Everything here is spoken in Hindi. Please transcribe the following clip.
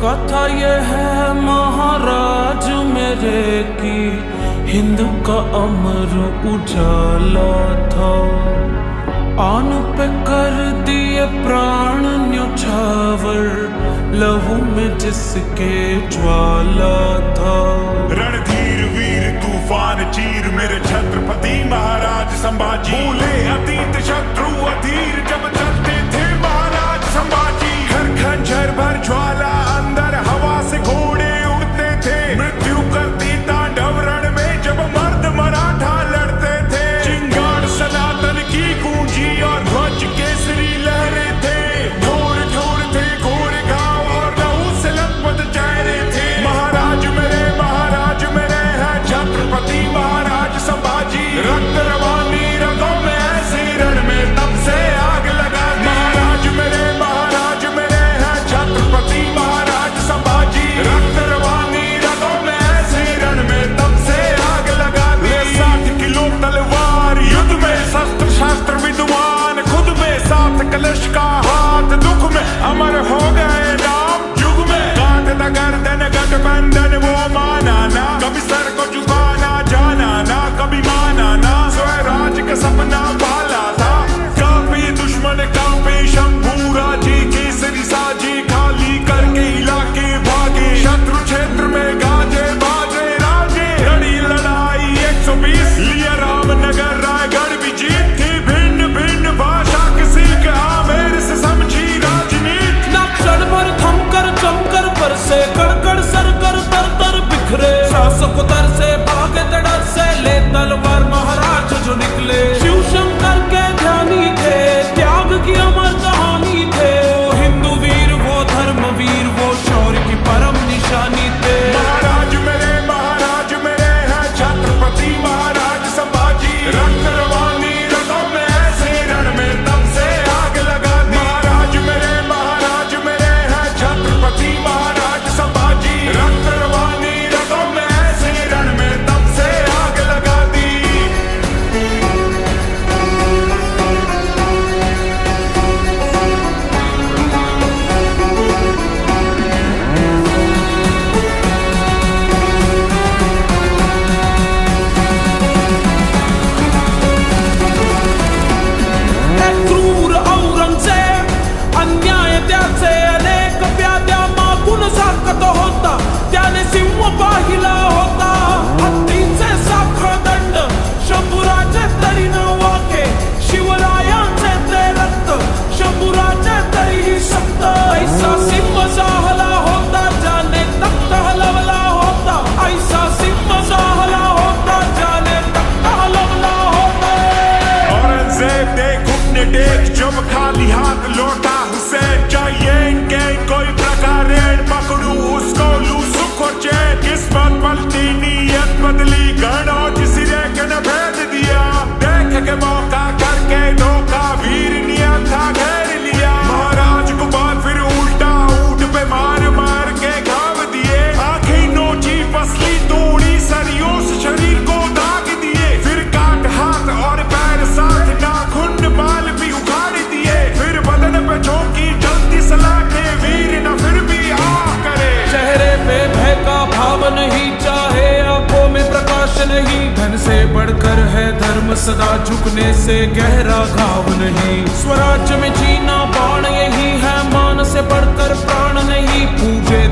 कथा ये है महाराज मेरे की, हिंद का अमर उजाला था। आन पे कर दिए प्राण न्योछावर, लहू में जिसके ज्वाला था। रणधीर वीर तूफान चीर मेरे छत्रपति महाराज संभाजी। भूले अतीत शत्रु अधीर जब चलते थे महाराज संभाजी। घर खंजर भर ज्वाला अंदर हवा से घोड़े उड़ते थे। मृत्यु करती तांडव रण में जब मर्द मराठा लड़ते थे। चिंगार सनातन की गूंजी और ध्वज केसरी लहरे थे। ढोर ढोर थे घोर गांव और लहू से लथपथ चेहरे थे। महाराज मेरे हैं छत्रपति महाराज संभाजी। रक्त रवानी रगों में ऐसे रण में तब से आग लगा दी। महाराज मेरे हैं छत्रपति महाराज संभाजी। रक्त रवानी रगों में ऐसे रण में तब से आग लगा दी। 60 किलो तलवार युद्ध में शस्त्र शास्त्र विद्वान खुद में। 7 कलश का हाथ दुख में अमर हो गए नाम युग में। काटता गर्दन गठबंधन वो माना ना, कभी सर को झुकाना जाना ना, कभी माना ना। स्वराज का सपना पाला था। काफी दुश्मन काफी शंभू राजी। केसरी साजी खाली करके इलाके भागे। शत्रु क्षेत्र में गाजे बाजे राजे। लड़ी लड़ाई 120 लिया रामनगर रायगढ़ भी जीत थी। भिन्न भिन्न भाषा किसी का मेरे से समझी राजनीति। ना क्षण भर थमकर जमकर बरसे कड़कड़ सरकर तर तर बिखरे। शासक दर से भागे डर से ले तलवार महाराज जो निकले। शिव शंकर के ध्यानी थे, त्याग की अमर कहानी थे। वो हिंदू वीर वो धर्म वीर वो शौर्य की परम निशानी थे। महाराज मेरे हैं छत्रपति महाराज संभाजी। रक्त रवानी रगों में ऐसे रण में तब से आग लगा दी। महाराज मेरे हैं छत्रपति महाराज संभाजी। रक्त रवानी रगों में ऐसे रण में तब से आग लगा दी। क्रूर औरंगजेब अन्याय त्याचे अनेक प्याद्या मागून साकत होता। त्याने सिंह पाहिला होता। हत्तीचे साखळ दंड शंभूराचे तरी न वाके। शिवरायांचे ते रक्त शंभूराचे तरीही सक्त। ऐसा सिंह जाहला होता ज्याने तख्त हलवला होता। ऐसा सिंह जाहला होता ज्याने तख्त हलवला होता। औरंगजेब देख घुटने टेक जब खाली हाथ लौटा हुसैन। चाहिए इनके कोई प्रकार पकड़ू उसको लू सुख और चैन। किस्मत पलटी नीयत बदली गण और सिरे के न भेद दिया। देख के मौका करके धोखा वीर नियत था घेर लिया। महाराज को बात फिर उल्टा ऊंट पे मार मार के घाव दिए। आंखें नोची पसली तोड़ी सरियों से शरीर को दाग दिए। फिर काट हाथ और पैर साथ नाखून बाल भी उखाड़ दिए। फिर बदन पे झोंकी जल्दी सलाखे वीर न फिर भी आ करे। चेहरे पे भय का भाव नहीं, चाहे आंखों में प्रकाश नहीं। धन से बढ़कर है धर्म सदा झुकने से गहरा घाव नहीं। स्वराज्य में जीना बाण यही है, मान से बढ़कर प्राण नहीं। पूजे